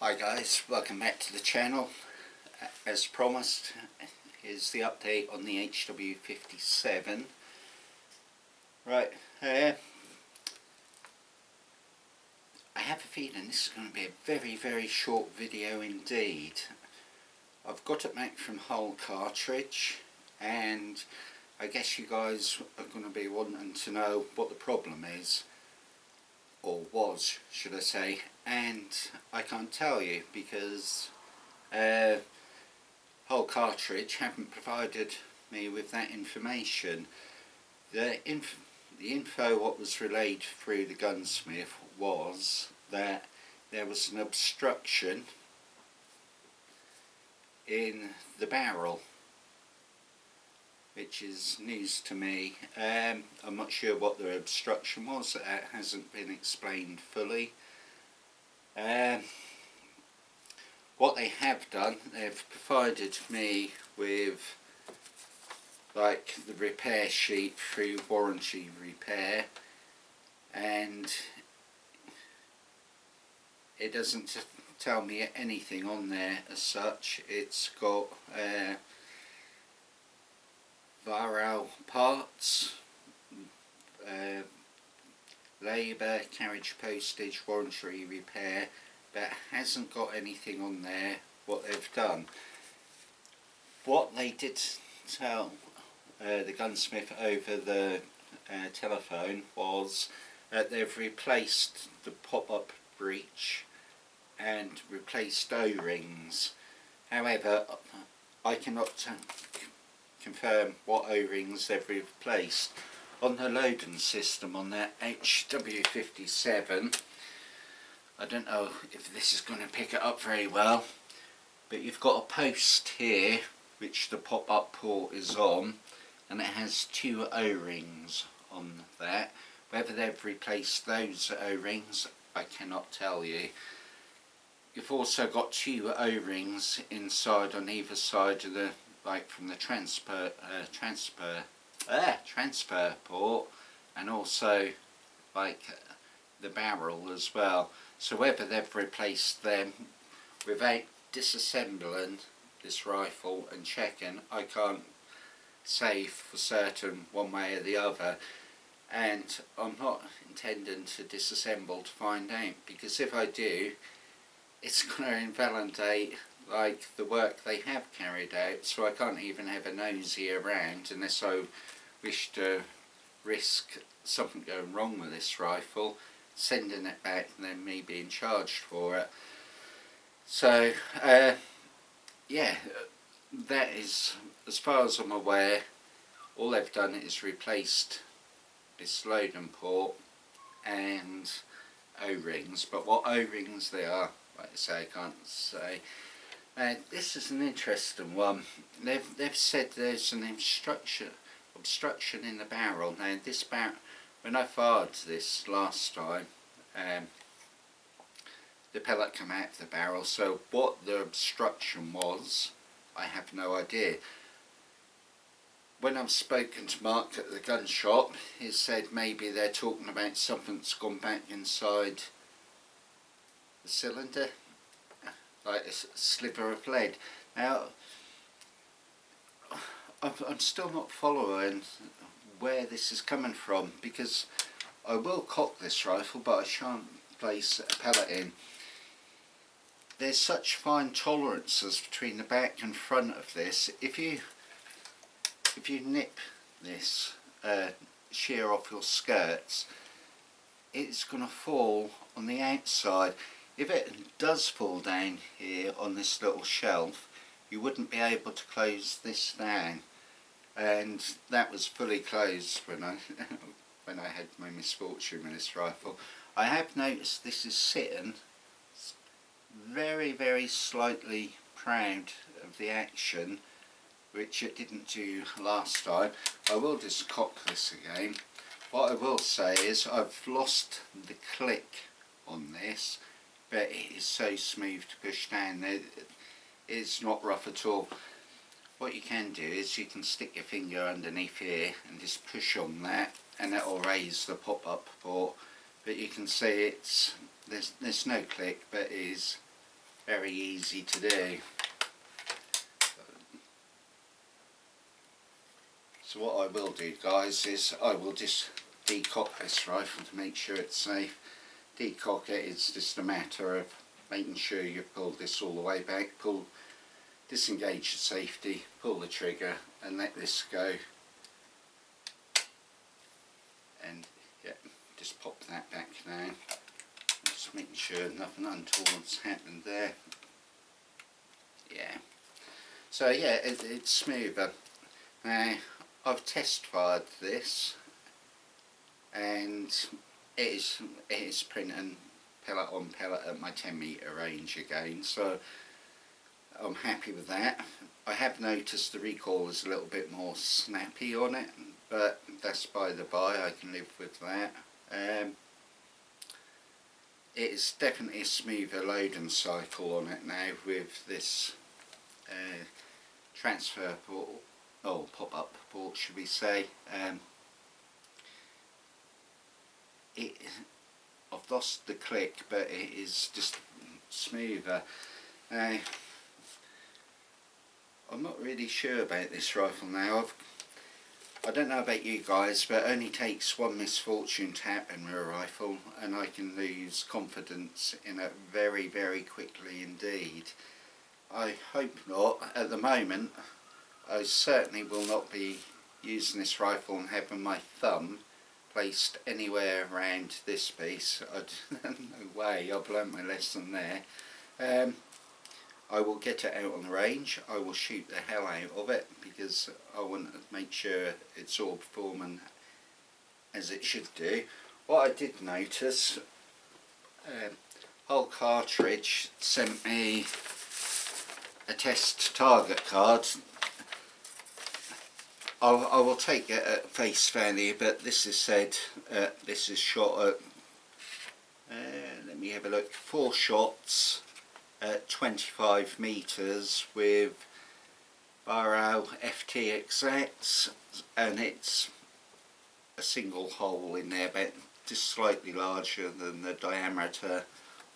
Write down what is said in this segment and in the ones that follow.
Hi guys, welcome back to the channel. As promised, here's the update on the HW57. Right, I have a feeling this is going to be a very short video indeed. I've got it back from Hull Cartridge, and I guess you guys are going to be wanting to know what the problem is, or was, should I say, and I can't tell you because Hull Cartridge haven't provided me with that information. The info what was relayed through the gunsmith was that there was an obstruction in the barrel, which is news to me. I'm not sure what the obstruction was. It hasn't been explained fully. What they have done, they've provided me with like the repair sheet through warranty repair, and it doesn't tell me anything on there as such. It's got viral parts, labour, carriage postage, warranty repair, but hasn't got anything on there what they've done. What they did tell the gunsmith over the telephone was that they've replaced the pop-up breech and replaced O-rings. However, I cannot confirm what O-rings they've replaced. On the loading system on that HW57, I don't know if this is going to pick it up very well, but you've got a post here which the pop-up port is on, and it has two O-rings on that. Whether they've replaced those O-rings, I cannot tell you. You've also got two O-rings inside on either side of the, like from the transfer port, and also like the barrel as well. So whether they've replaced them without disassembling this rifle and checking, I can't say for certain one way or the other, and I'm not intending to disassemble to find out, because if I do, it's going to invalidate like the work they have carried out, so I can't even have a nosy around unless I wish to risk something going wrong with this rifle, sending it back and then me being charged for it. So yeah, that is, as far as I'm aware, all they've done is replaced this loading port and O-rings, but what O-rings they are, like I say, I can't say. This is an interesting one. They've said there's an obstruction in the barrel. Now this barrel, when I fired this last time, the pellet came out of the barrel, so what the obstruction was, I have no idea. When I've spoken to Mark at the gun shop, he said maybe they're talking about something that's gone back inside the cylinder, like a sliver of lead. Now, I'm still not following where this is coming from, because I will cock this rifle, but I shan't place a pellet in. There's such fine tolerances between the back and front of this. If you nip this shear off your skirts, it's going to fall on the outside. If it does fall down here on this little shelf, you wouldn't be able to close this down, and that was fully closed when I when I had my misfortune with this rifle. I have noticed this is sitting very slightly proud of the action, which it didn't do last time. I will just cock this again. What I will say is I've lost the click on this, but it is so smooth to push down. It's not rough at all. What you can do is you can stick your finger underneath here and just push on that, and it will raise the pop-up port. But you can see there's no click, but it is very easy to do. So what I will do, guys, is I will just decock this rifle to make sure it's safe. Decock it is just a matter of making sure you pull this all the way back, disengage the safety, pull the trigger and let this go, and yeah, just pop that back now, just making sure nothing untoward's happened there. Yeah, so yeah, it's smoother. Now I've test fired this and it is printing pellet on pellet at my 10 metre range again, so I'm happy with that. I have noticed the recoil is a little bit more snappy on it, but that's by the by, I can live with that. It is definitely a smoother loading cycle on it now with this transfer port, or pop-up port should we say. I've lost the click, but it is just smoother. I'm not really sure about this rifle now. I don't know about you guys, but it only takes one misfortune to happen with a rifle and I can lose confidence in it very, very quickly indeed. I hope not. At the moment, I certainly will not be using this rifle and having my thumb placed anywhere around this piece. No way, I've learnt my lesson there. I will get it out on the range, I will shoot the hell out of it because I want to make sure it's all performing as it should do. What I did notice, Hull Cartridge sent me a test target card. I will take it at face value, but this is said, this is shot at, let me have a look, 4 shots at 25 metres with Barrow FT exacts, and it's a single hole in there, but just slightly larger than the diameter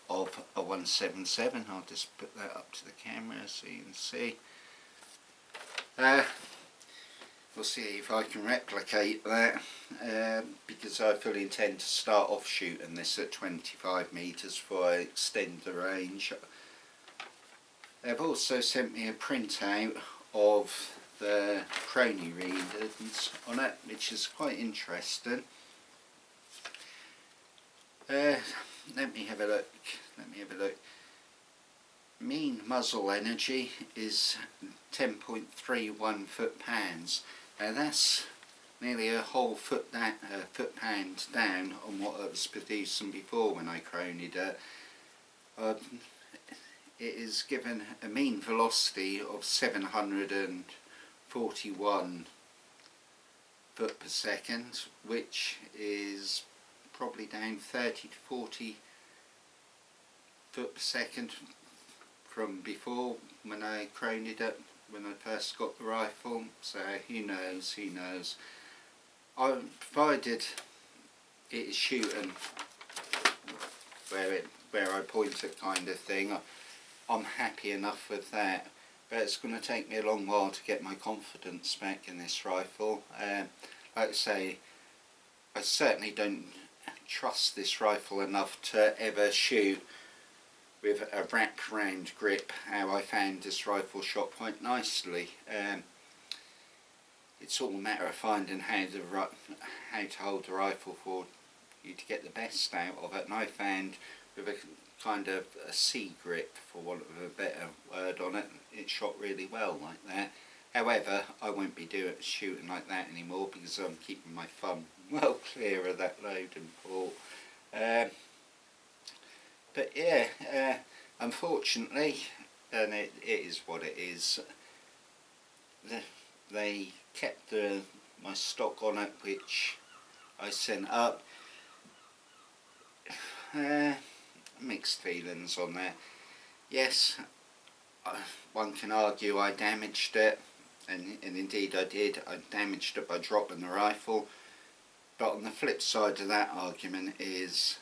of a 177. I'll just put that up to the camera so you can see. We'll see if I can replicate that, because I fully intend to start off shooting this at 25 metres before I extend the range. They've also sent me a printout of the Chronograph readings on it, which is quite interesting. Let me have a look. Mean muzzle energy is 10.31 foot-pounds. Now that's nearly a whole foot-pound down on what I was producing before when I chroned it. It is given a mean velocity of 741 foot per second, which is probably down 30 to 40 foot per second from before when I chroned it, when I first got the rifle. So who knows, provided it is shooting where I point it kind of thing, I'm happy enough with that. But it's going to take me a long while to get my confidence back in this rifle. Like I say, I certainly don't trust this rifle enough to ever shoot with a wrap round grip, how I found this rifle shot quite nicely. It's all a matter of finding how to hold the rifle for you to get the best out of it, and I found with a kind of a C grip, for want of a better word on it, it shot really well like that. However, I won't be shooting like that anymore because I'm keeping my thumb well clear of that loading port. But yeah, unfortunately, and it is what it is, they kept my stock on it, which I sent up. Mixed feelings on that. Yes, one can argue I damaged it, and indeed I did. I damaged it by dropping the rifle, but on the flip side of that argument is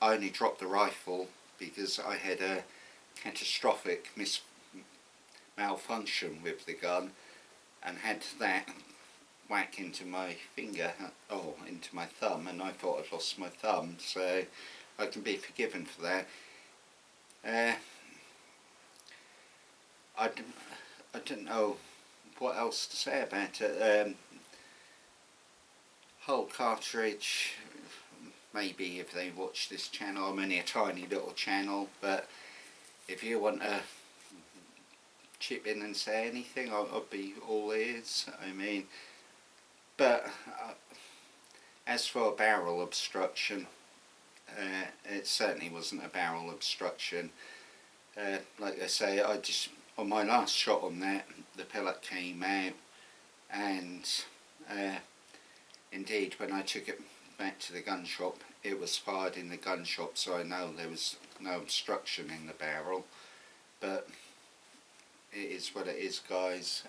I only dropped the rifle because I had a catastrophic malfunction with the gun, and had that whack into my finger, or into my thumb, and I thought I'd lost my thumb, so I can be forgiven for that. I don't know what else to say about it. Hull Cartridge, maybe if they watch this channel, I'm only a tiny little channel, but if you want to chip in and say anything, I'll be all ears. I mean, but as for barrel obstruction, it certainly wasn't a barrel obstruction. Like I say, on my last shot on that, the pellet came out, and indeed when I took it back to the gun shop, it was fired in the gun shop, so I know there was no obstruction in the barrel. But it is what it is, guys.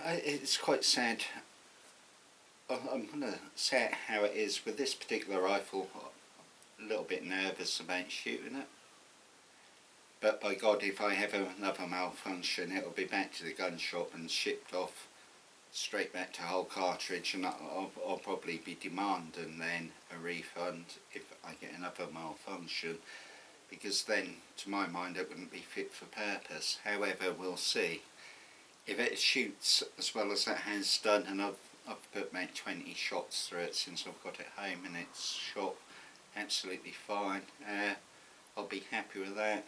It's quite sad. I'm going to say it how it is. With this particular rifle, a little bit nervous about shooting it. But by God, if I have another malfunction, it'll be back to the gun shop and shipped off straight back to Hull Cartridge, and I'll probably be demanding then a refund if I get another malfunction, because then, to my mind, it wouldn't be fit for purpose. However, we'll see. If it shoots as well as it has done, and I've put about 20 shots through it since I've got it home, and it's shot absolutely fine, I'll be happy with that.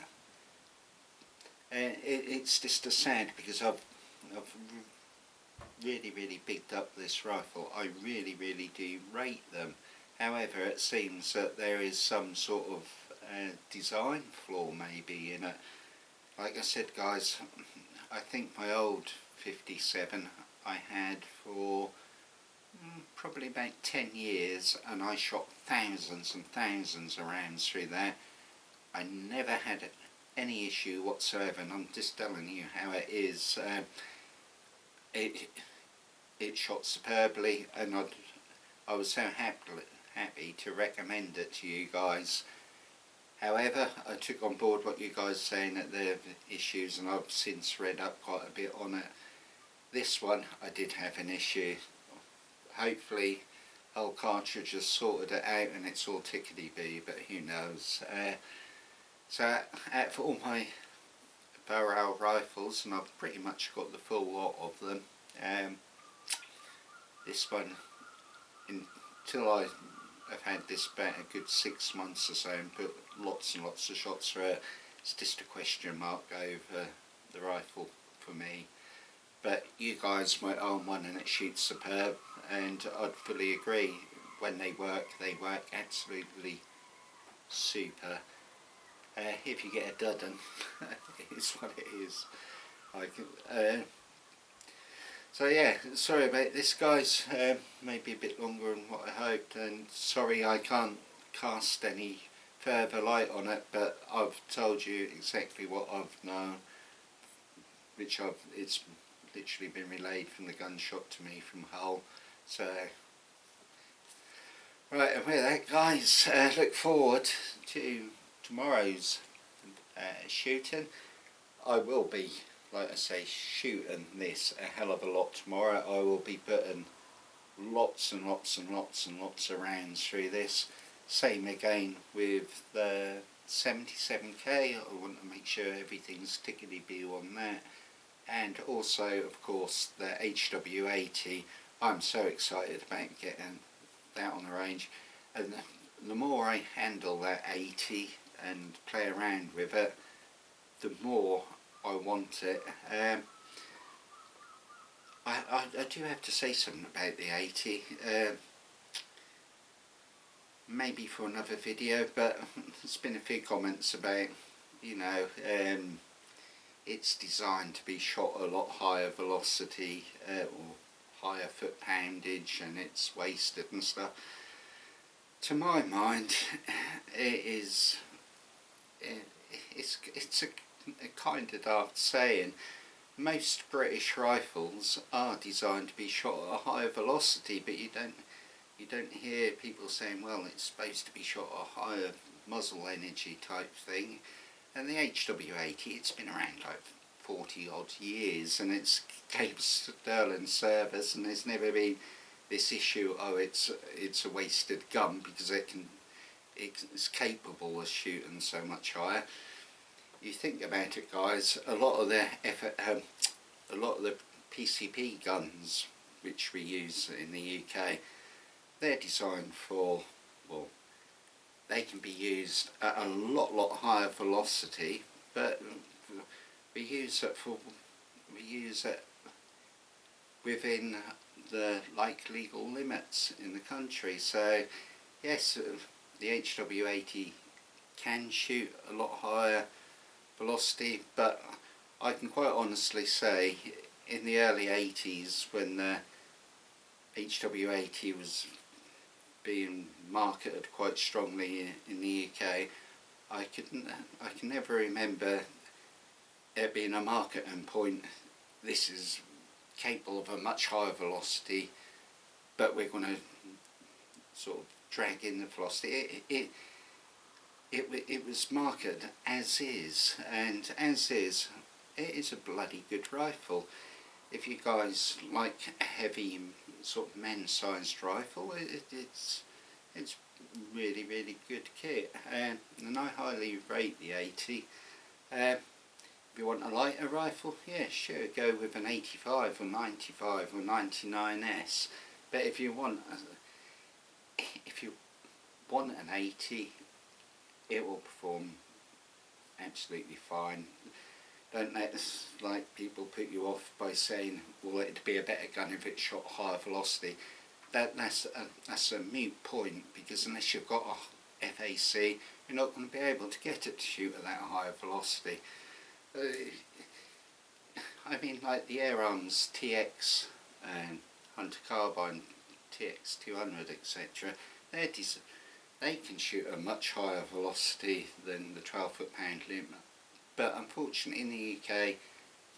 It's just a sad, because I've really bigged up this rifle. I really do rate them. However, it seems that there is some sort of design flaw maybe in it. Like I said, guys, I think my old 57 I had for probably about 10 years, and I shot thousands and thousands of rounds through there. I never had any issue whatsoever, and I'm just telling you how it is. It shot superbly, and I was so happy to recommend it to you guys. However, I took on board what you guys are saying, that there are issues, and I've since read up quite a bit on it. This one, I did have an issue. Hopefully Hull Cartridge has sorted it out and it's all tickety-bee, but who knows. So out for all my barrel rifles, and I've pretty much got the full lot of them, this one, until I have had this about a good 6 months or so and put lots and lots of shots through it, it's just a question mark over the rifle for me. But you guys might own one and it shoots superb, and I'd fully agree. When they work absolutely super. If you get a duddon, it's what it is. So yeah, sorry about this, guys. Maybe a bit longer than what I hoped, and sorry I can't cast any further light on it, but I've told you exactly what I've known, which it's literally been relayed from the gun shop to me from Hull. So right, and with that, guys, look forward to tomorrow's shooting. I will be, like I say, shooting this a hell of a lot tomorrow. I will be putting lots and lots and lots and lots of rounds through this. Same again with the 77k. I want to make sure everything's tickety-bee on that. And also, of course, the HW80. I'm so excited about getting that on the range. And the more I handle that 80 and play around with it, the more I want it. I do have to say something about the 80. Maybe for another video, but there's been a few comments about, you know, it's designed to be shot a lot higher velocity or higher foot poundage, and it's wasted and stuff. To my mind, it's a kind of daft saying. Most British rifles are designed to be shot at a higher velocity, but you don't hear people saying, well, it's supposed to be shot at a higher muzzle energy type thing. And the HW80, it's been around like 40 odd years, and it's capable sterling service, and there's never been this issue, oh it's a wasted gun, because it's capable of shooting so much higher. You think about it, guys, a lot of the PCP guns which we use in the UK, they're designed for, well, they can be used at a lot higher velocity, but we use it within the legal limits in the country. So yes, the HW80 can shoot a lot higher velocity, but I can quite honestly say in the early 80s, when the HW80 was being marketed quite strongly in the UK, I can never remember it being a marketing point. This is capable of a much higher velocity, but we're going to sort of drag in the velocity. It was marketed as is, and as is, it is a bloody good rifle. If you guys like a heavy sort of man-sized rifle, it's really good kit, and I highly rate the 80. If you want a lighter rifle, yeah, sure, go with an 85 or 95 or 99S. But if you want an 80, it will perform absolutely fine. Don't let people put you off by saying, well, it'd be a better gun if it shot higher velocity. That's a moot point, because unless you've got a FAC, you're not going to be able to get it to shoot at that higher velocity. I mean, like the Air Arms TX and Hunter Carbine TX 200, etc. They can shoot a much higher velocity than the 12 foot-pound limit. But unfortunately in the UK,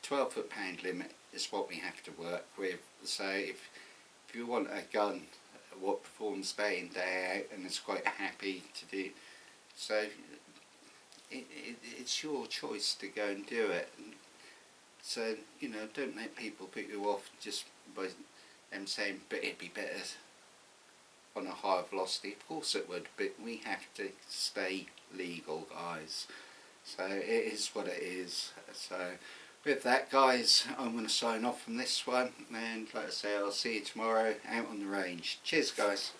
12 foot-pound limit is what we have to work with. So if you want a gun what performs day in day out and is quite happy to do, so it's your choice to go and do it. So, you know, don't let people put you off just by them saying, but it'd be better on a higher velocity. Of course it would, but we have to stay legal, guys. So it is what it is. So with that, guys, I'm going to sign off from this one, and like I say, I'll see you tomorrow out on the range. Cheers, guys.